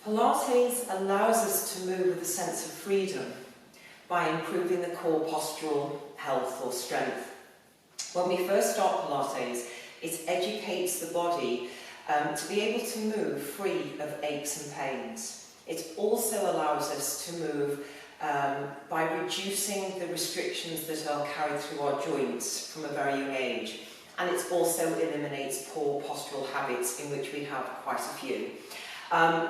Pilates allows us to move with a sense of freedom by improving the core postural health or strength. When we first start Pilates, it educates the body to be able to move free of aches and pains. It also allows us to move by reducing the restrictions that are carried through our joints from a very young age. And it also eliminates poor postural habits, in which we have quite a few.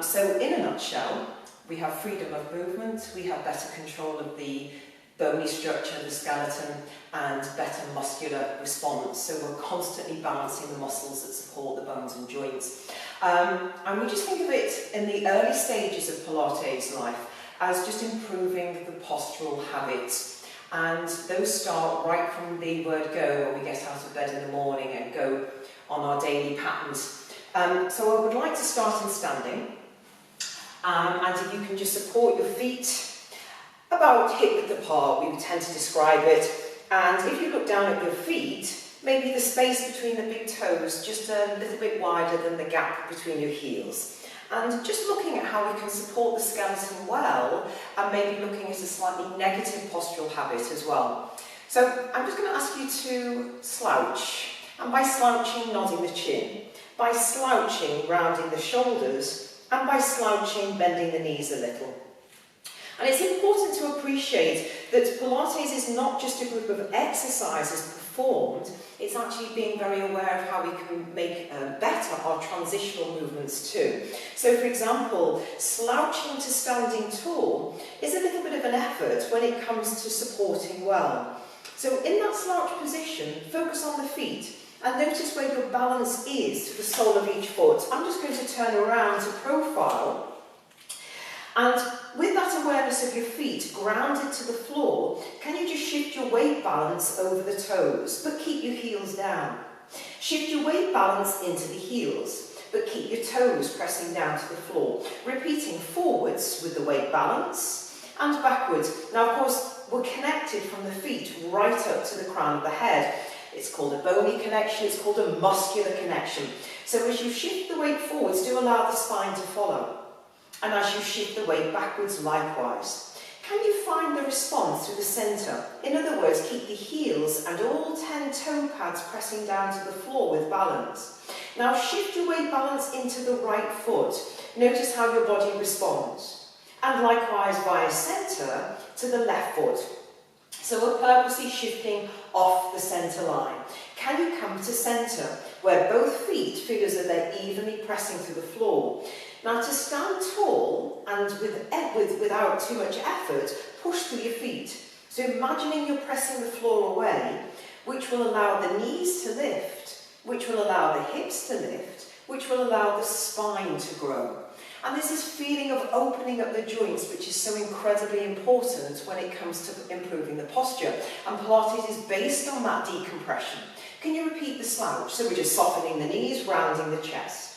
So in a nutshell, we have freedom of movement, we have better control of the bony structure, the skeleton, and better muscular response. So we're constantly balancing the muscles that support the bones and joints. And we just think of it in the early stages of Pilates life as just improving the postural habits. And those start right from the word go, when we get out of bed in the morning and go on our daily patterns. So I would like to start in standing. And if you can just support your feet about hip-width apart, we would tend to describe it. And if you look down at your feet, maybe the space between the big toes just a little bit wider than the gap between your heels. And just looking at how we can support the skeleton well, and maybe looking at a slightly negative postural habit as well. So I'm just going to ask you to slouch, and by slouching, nodding the chin, by slouching, rounding the shoulders, and by slouching, bending the knees a little. And it's important to appreciate that Pilates is not just a group of exercises performed, it's actually being very aware of how we can make better our transitional movements too. So for example, slouching to standing tall is a little bit of an effort when it comes to supporting well. So in that slouch position, focus on the feet and notice where your balance is to the sole of each foot. I'm just going to turn around to profile. And with that awareness of your feet grounded to the floor, can you just shift your weight balance over the toes, but keep your heels down? Shift your weight balance into the heels, but keep your toes pressing down to the floor. Repeating forwards with the weight balance and backwards. Now, of course, we're connected from the feet right up to the crown of the head. It's called a bony connection, it's called a muscular connection. So as you shift the weight forwards, do allow the spine to follow. And as you shift the weight backwards, likewise. Can you find the response through the centre? In other words, keep the heels and all 10 toe pads pressing down to the floor with balance. Now shift your weight balance into the right foot. Notice how your body responds. And likewise via centre to the left foot. So we're purposely shifting off the centre line. Can you come to centre, where both feet feel as though they're evenly pressing through the floor? Now to stand tall and without too much effort, push through your feet. So imagining you're pressing the floor away, which will allow the knees to lift, which will allow the hips to lift, which will allow the spine to grow. And there's this feeling of opening up the joints, which is so incredibly important when it comes to improving the posture. And Pilates is based on that decompression. Can you repeat the slouch? So we're just softening the knees, rounding the chest.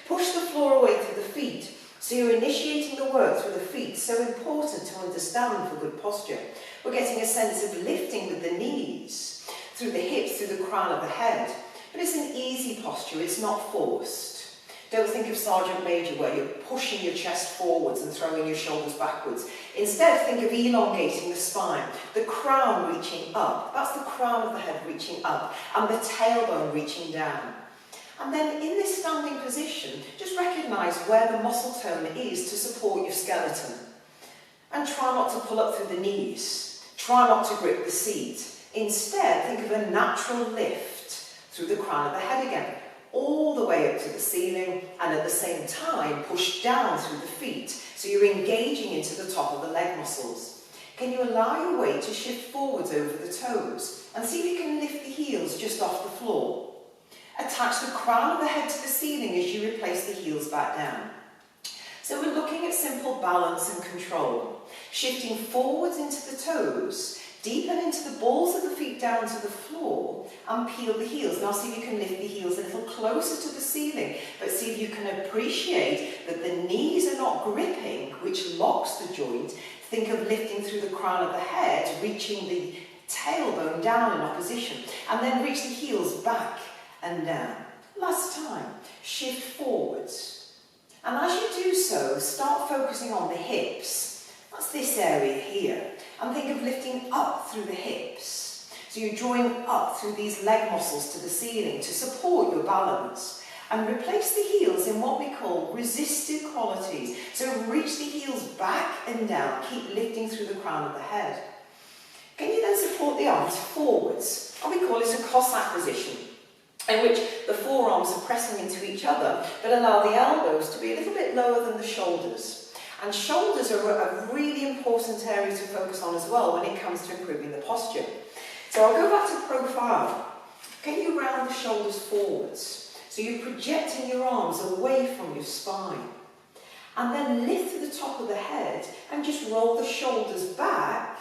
Push the floor away through the feet. So you're initiating the work through the feet, so important to understand for good posture. We're getting a sense of lifting with the knees, through the hips, through the crown of the head. But it's an easy posture, it's not forced. Don't think of Sergeant Major where you're pushing your chest forwards and throwing your shoulders backwards. Instead, think of elongating the spine, the crown reaching up. That's the crown of the head reaching up, and the tailbone reaching down. And then in this standing position, just recognise where the muscle tone is to support your skeleton. And try not to pull up through the knees. Try not to grip the seat. Instead, think of a natural lift through the crown of the head again, all the way up to the ceiling, and at the same time push down through the feet, so you're engaging into the top of the leg muscles. Can you allow your weight to shift forwards over the toes, and see if you can lift the heels just off the floor. Attach the crown of the head to the ceiling as you replace the heels back down. So we're looking at simple balance and control, shifting forwards into the toes, deepen into the balls of the feet down to the floor, and peel the heels. Now see if you can lift the heels a little closer to the ceiling, but see if you can appreciate that the knees are not gripping, which locks the joint. Think of lifting through the crown of the head, reaching the tailbone down in opposition, and then reach the heels back and down. Last time, shift forwards. And as you do so, start focusing on the hips. That's this area here. And think of lifting up through the hips. So you're drawing up through these leg muscles to the ceiling to support your balance. And replace the heels in what we call resistive qualities. So reach the heels back and down. Keep lifting through the crown of the head. Can you then support the arms forwards? And we call this a Cossack position, in which the forearms are pressing into each other, but allow the elbows to be a little bit lower than the shoulders. And shoulders are a really important area to focus on as well when it comes to improving the posture. So I'll go back to profile. Can you round the shoulders forwards? So you're projecting your arms away from your spine. And then lift to the top of the head and just roll the shoulders back,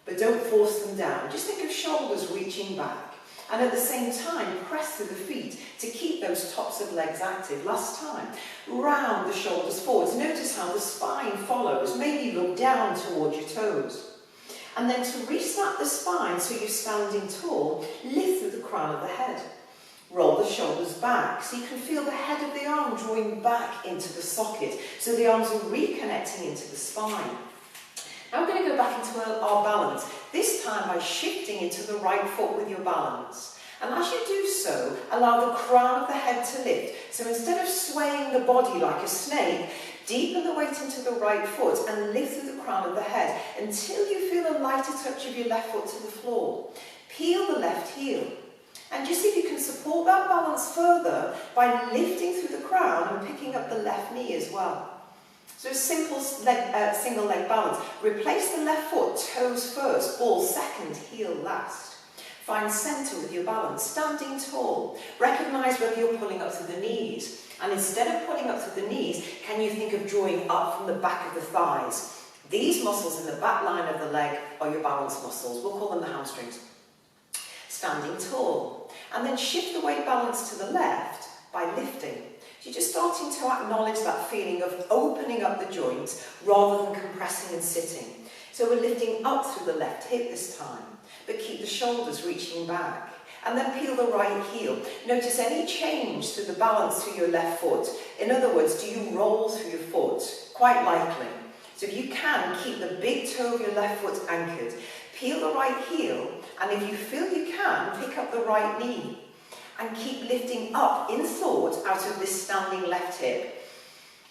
but don't force them down. Just think of shoulders reaching back. And at the same time, press through the feet to keep those tops of legs active. Last time, round the shoulders forwards. Notice how the spine follows. Maybe look down towards your toes. And then to re-snap the spine so you're standing tall, lift through the crown of the head. Roll the shoulders back so you can feel the head of the arm drawing back into the socket. So the arms are reconnecting into the spine. Now we're going to go back into our balance, this time by shifting into the right foot with your balance. And as you do so, allow the crown of the head to lift. So instead of swaying the body like a snake, deepen the weight into the right foot and lift through the crown of the head until you feel a lighter touch of your left foot to the floor. Peel the left heel. And just see if you can support that balance further by lifting through the crown and picking up the left knee as well. So a simple single leg balance. Replace the left foot, toes first, ball second, heel last. Find centre with your balance, standing tall. Recognise whether you're pulling up through the knees. And instead of pulling up through the knees, can you think of drawing up from the back of the thighs? These muscles in the back line of the leg are your balance muscles. We'll call them the hamstrings. Standing tall. And then shift the weight balance to the left by lifting. So you're just starting to acknowledge that feeling of opening up the joints rather than compressing and sitting. So we're lifting up through the left hip this time, but keep the shoulders reaching back. And then peel the right heel. Notice any change to the balance through your left foot. In other words, do you roll through your foot? Quite likely. So if you can, keep the big toe of your left foot anchored. Peel the right heel, and if you feel you can, pick up the right knee. And keep lifting up in thought out of this standing left hip.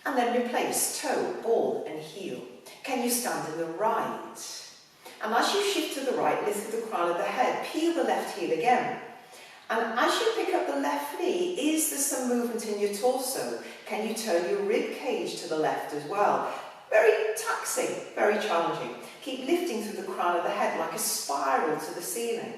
And then replace toe, ball and heel. Can you stand in the right? And as you shift to the right, lift the crown of the head. Peel the left heel again. And as you pick up the left knee, is there some movement in your torso? Can you turn your rib cage to the left as well? Very taxing, very challenging. Keep lifting through the crown of the head like a spiral to the ceiling.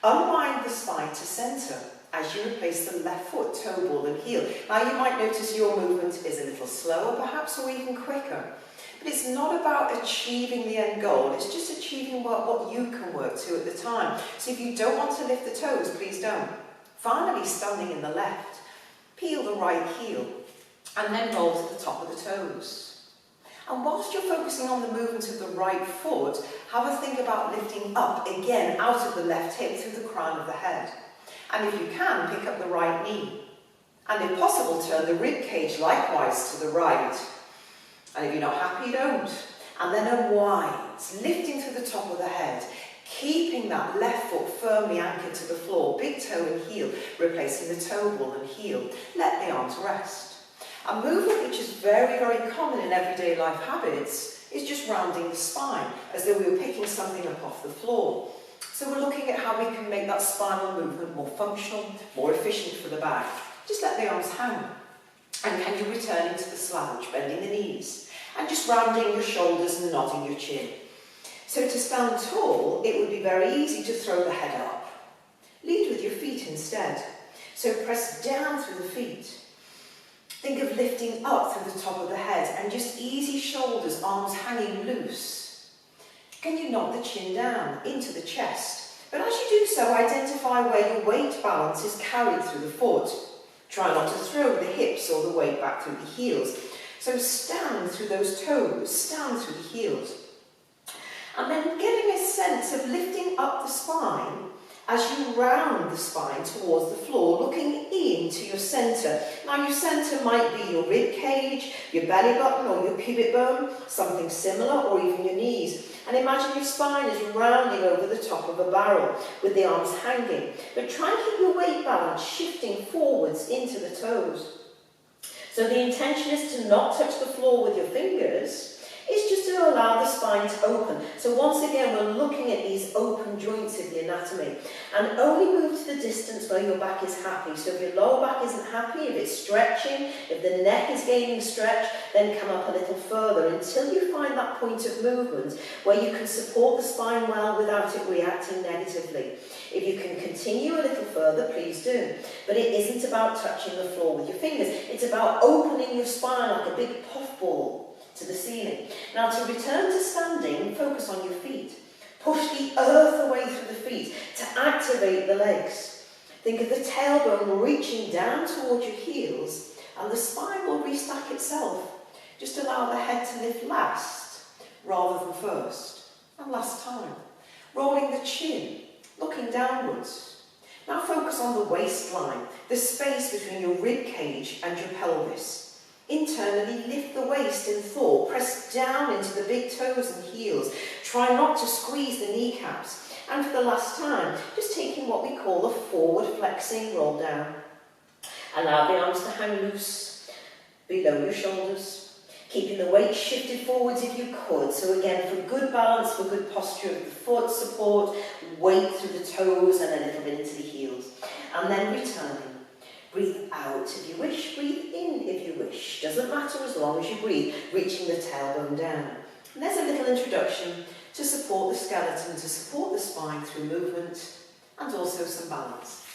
Unwind the spine to centre as you replace the left foot, toe, ball and heel. Now you might notice your movement is a little slower perhaps, or even quicker. But it's not about achieving the end goal, it's just achieving what you can work to at the time. So if you don't want to lift the toes, please don't. Finally, standing in the left, peel the right heel and then roll to the top of the toes. And whilst you're focusing on the movement of the right foot, have a think about lifting up again out of the left hip through the crown of the head. And if you can, pick up the right knee. And if possible, turn the rib cage likewise to the right. And if you're not happy, don't. And then unwind, lifting through the top of the head, keeping that left foot firmly anchored to the floor, big toe and heel, replacing the toe, ball and heel. Let the arms rest. A movement which is very, very common in everyday life habits is just rounding the spine, as though we were picking something up off the floor. So we're looking at how we can make that spinal movement more functional, more efficient for the back. Just let the arms hang. And can you return into the slouch, bending the knees, and just rounding your shoulders and nodding your chin. So to stand tall, it would be very easy to throw the head up. Lead with your feet instead. So press down through the feet. Think of lifting up through the top of the head and just easy shoulders, arms hanging loose. Can you nod the chin down into the chest? But as you do so, identify where your weight balance is carried through the foot. Try not to throw the hips or the weight back through the heels. So stand through those toes, stand through the heels. And then getting a sense of lifting up the spine as you round the spine towards the floor, looking in into your centre. Now your centre might be your rib cage, your belly button or your pubic bone, something similar, or even your knees. And imagine your spine is rounding over the top of a barrel with the arms hanging. But try and keep your weight balance shifting forwards into the toes. So the intention is to not touch the floor with your fingers. It's just to allow the spine to open. So once again, we're looking at these open joints of the anatomy. And only move to the distance where your back is happy. So if your lower back isn't happy, if it's stretching, if the neck is gaining stretch, then come up a little further until you find that point of movement where you can support the spine well without it reacting negatively. If you can continue a little further, please do. But it isn't about touching the floor with your fingers. It's about opening your spine like a big puffball to the ceiling. Now to return to standing, focus on your feet. Push the earth away through the feet to activate the legs. Think of the tailbone reaching down towards your heels and the spine will restack itself. Just allow the head to lift last rather than first. And last time. Rolling the chin, looking downwards. Now focus on the waistline, the space between your rib cage and your pelvis. Internally lift the waist in thought, press down into the big toes and heels. Try not to squeeze the kneecaps. And for the last time, just taking what we call a forward flexing roll down. Allow the arms to hang loose below your shoulders, keeping the weight shifted forwards if you could. So again, for good balance, for good posture of the foot support, weight through the toes and a little bit into the heels. And then returning. Breathe out if you wish, breathe in if you wish. Doesn't matter as long as you breathe, reaching the tailbone down. And there's a little introduction to support the skeleton, to support the spine through movement and also some balance.